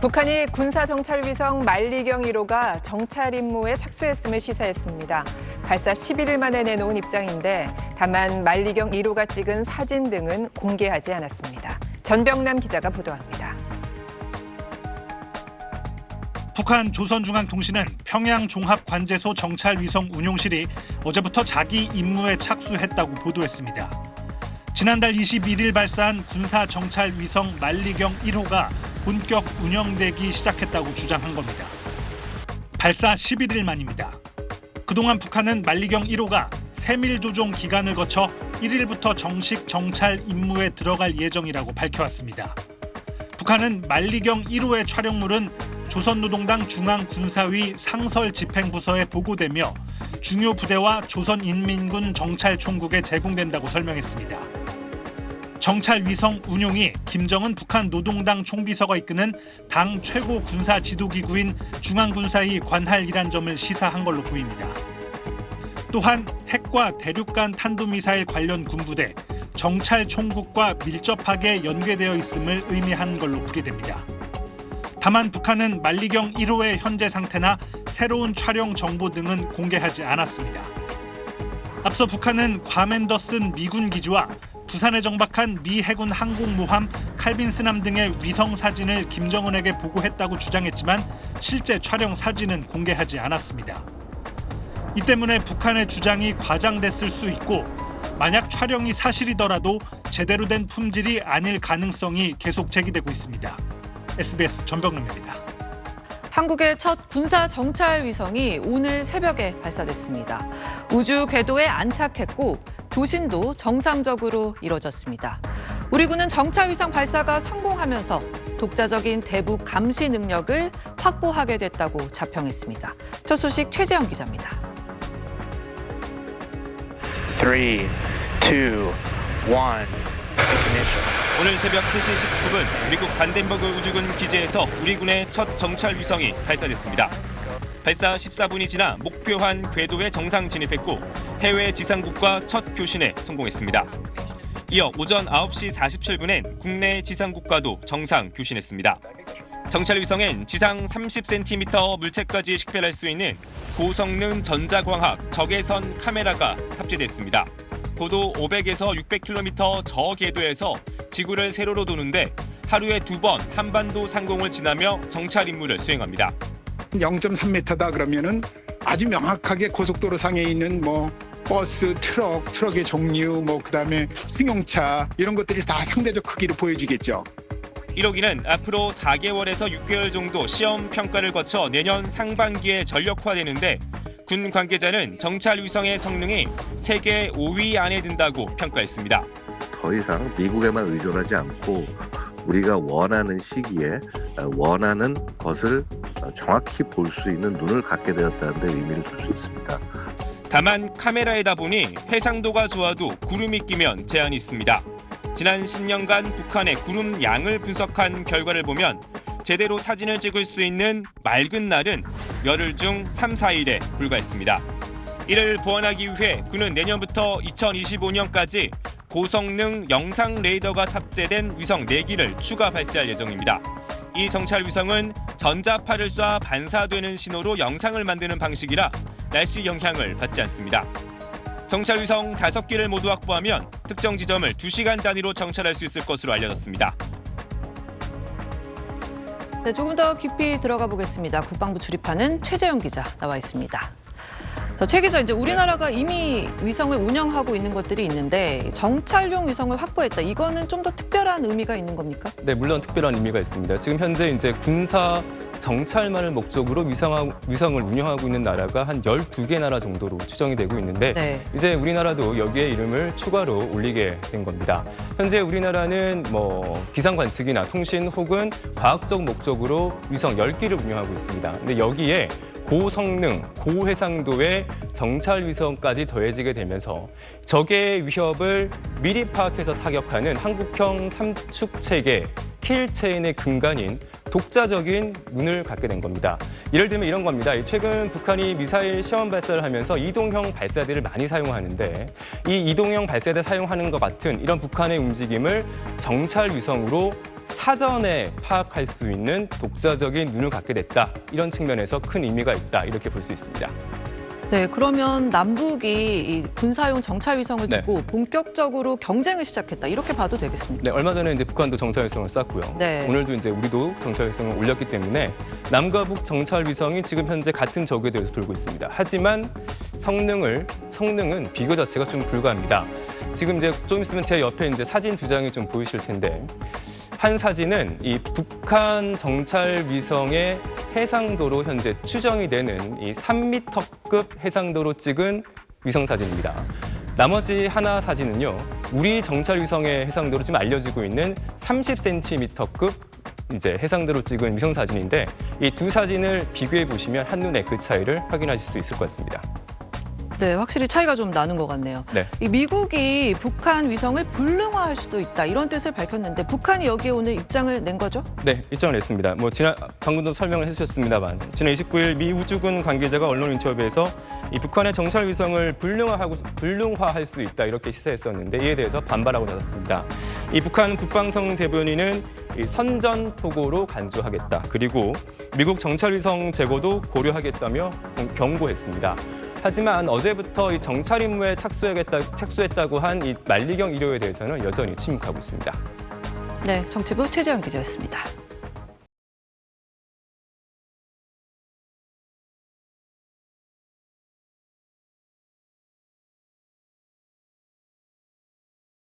북한이 군사정찰위성 만리경 1호가 정찰 임무에 착수했음을 시사했습니다. 발사 11일 만에 내놓은 입장인데 다만 만리경 1호가 찍은 사진 등은 공개하지 않았습니다. 전병남 기자가 보도합니다. 북한 조선중앙통신은 평양종합관제소 정찰위성 운용실이 어제부터 자기 임무에 착수했다고 보도했습니다. 지난달 21일 발사한 군사정찰위성 만리경 1호가 본격 운영되기 시작했다고 주장한 겁니다. 발사 11일 만입니다. 그동안 북한은 만리경 1호가 세밀 조종 기간을 거쳐 1일부터 정식 정찰 임무에 들어갈 예정이라고 밝혀왔습니다. 북한은 만리경 1호의 촬영물은 조선노동당 중앙군사위 상설집행부서에 보고되며 중요 부대와 조선인민군 정찰총국에 제공된다고 설명했습니다. 정찰위성 운용이 김정은 북한 노동당 총비서가 이끄는 당 최고 군사 지도기구인 중앙군사위 관할이란 점을 시사한 걸로 보입니다. 또한 핵과 대륙간 탄도미사일 관련 군부대, 정찰총국과 밀접하게 연계되어 있음을 의미한 걸로 풀이됩니다. 다만 북한은 만리경 1호의 현재 상태나 새로운 촬영 정보 등은 공개하지 않았습니다. 앞서 북한은 괌 앤더슨 미군 기지와 부산에 정박한 미 해군 항공모함 칼빈스남 등의 위성 사진을 김정은에게 보고했다고 주장했지만 실제 촬영 사진은 공개하지 않았습니다. 이 때문에 북한의 주장이 과장됐을 수 있고 만약 촬영이 사실이더라도 제대로 된 품질이 아닐 가능성이 계속 제기되고 있습니다. SBS 전병남입니다. 한국의 첫 군사 정찰 위성이 오늘 새벽에 발사됐습니다. 우주 궤도에 안착했고 교신도 정상적으로 이뤄졌습니다. 우리 군은 정찰 위성 발사가 성공하면서 독자적인 대북 감시 능력을 확보하게 됐다고 자평했습니다. 첫 소식 최재영 기자입니다. 3, 2, 1, 오늘 새벽 3시 19분 미국 반덴버그 우주군 기지에서 우리 군의 첫 정찰 위성이 발사됐습니다. 발사 14분이 지나 목표한 궤도에 정상 진입했고 해외 지상국과 첫 교신에 성공했습니다. 이어 오전 9시 47분엔 국내 지상국과도 정상 교신했습니다. 정찰 위성엔 지상 30cm 물체까지 식별할 수 있는 고성능 전자광학 적외선 카메라가 탑재됐습니다. 고도 500에서 600km 저궤도에서 지구를 세로로 도는데 하루에 2번 한반도 상공을 지나며 정찰 임무를 수행합니다. 0.3m다 그러면은 아주 명확하게 고속도로 상에 있는 버스, 트럭의 종류, 그다음에 승용차 이런 것들이 다 상대적 크기로 보여주겠죠. 1호기는 앞으로 4개월에서 6개월 정도 시험 평가를 거쳐 내년 상반기에 전력화되는데 군 관계자는 정찰 위성의 성능이 세계 5위 안에 든다고 평가했습니다. 더 이상 미국에만 의존하지 않고 우리가 원하는 시기에 원하는 것을 정확히 볼 수 있는 눈을 갖게 되었다는 데 의미를 둘 수 있습니다. 다만 카메라에다 보니 해상도가 좋아도 구름이 끼면 제한이 있습니다. 지난 10년간 북한의 구름 양을 분석한 결과를 보면 제대로 사진을 찍을 수 있는 맑은 날은 열흘 중 3, 4일에 불과했습니다. 이를 보완하기 위해 군은 내년부터 2025년까지 고성능 영상 레이더가 탑재된 위성 4기를 추가 발사할 예정입니다. 이 정찰 위성은 전자파를 쏴 반사되는 신호로 영상을 만드는 방식이라 날씨 영향을 받지 않습니다. 정찰 위성 5기를 모두 확보하면 특정 지점을 2시간 단위로 정찰할 수 있을 것으로 알려졌습니다. 네, 조금 더 깊이 들어가 보겠습니다. 국방부 출입하는 최재영 기자 나와 있습니다. 최 기자, 이제 우리나라가 이미 위성을 운영하고 있는 것들이 있는데 정찰용 위성을 확보했다. 이거는 좀 더 특별한 의미가 있는 겁니까? 네, 물론 특별한 의미가 있습니다. 지금 현재 이제 군사 정찰만을 목적으로 위성을 운영하고 있는 나라가 한 12개 나라 정도로 추정이 되고 있는데 네. 이제 우리나라도 여기에 이름을 추가로 올리게 된 겁니다. 현재 우리나라는 기상 관측이나 통신 혹은 과학적 목적으로 위성 10기를 운영하고 있습니다. 근데 여기에 고성능, 고해상도의 정찰 위성까지 더해지게 되면서 적의 위협을 미리 파악해서 타격하는 한국형 삼축 체계 킬체인의 근간인 독자적인 눈을 갖게 된 겁니다. 예를 들면 이런 겁니다. 최근 북한이 미사일 시험 발사를 하면서 이동형 발사대를 많이 사용하는데 이 이동형 발사대 사용하는 것 같은 이런 북한의 움직임을 정찰 위성으로 사전에 파악할 수 있는 독자적인 눈을 갖게 됐다. 이런 측면에서 큰 의미가 있다. 이렇게 볼 수 있습니다. 네, 그러면 남북이 이 군사용 정찰 위성을 네. 두고 본격적으로 경쟁을 시작했다. 이렇게 봐도 되겠습니까? 네, 얼마 전에 이제 북한도 정찰 위성을 쐈고요. 네. 오늘도 이제 우리도 정찰 위성을 올렸기 때문에 남과 북 정찰 위성이 지금 현재 같은 적에 대해서 돌고 있습니다. 하지만 성능은 비교 자체가 좀 불가합니다. 지금 이제 좀 있으면 제 옆에 이제 사진 두 장이 좀 보이실 텐데 한 사진은 이 북한 정찰 위성의 해상도로 현재 추정이 되는 이 3m급 해상도로 찍은 위성 사진입니다. 나머지 하나 사진은요, 우리 정찰 위성의 해상도로 지금 알려지고 있는 30cm급 이제 해상도로 찍은 위성 사진인데 이 두 사진을 비교해 보시면 한눈에 그 차이를 확인하실 수 있을 것 같습니다. 네, 확실히 차이가 좀 나는 것 같네요. 네. 이 미국이 북한 위성을 불능화할 수도 있다 이런 뜻을 밝혔는데 북한이 여기에 오늘 입장을 낸 거죠? 네, 입장을 냈습니다. 방금도 설명을 해주셨습니다만 지난 29일 미 우주군 관계자가 언론 인터뷰에서 이 북한의 정찰 위성을 불능화할 수 있다 이렇게 시사했었는데 이에 대해서 반발하고 나섰습니다. 이 북한 국방성 대변인은 이 선전포고로 간주하겠다. 그리고 미국 정찰 위성 제거도 고려하겠다며 경고했습니다. 하지만 어제부터 이 정찰 임무에 착수했다고 한 이 만리경 1호에 대해서는 여전히 침묵하고 있습니다. 네, 정치부 최재현 기자였습니다.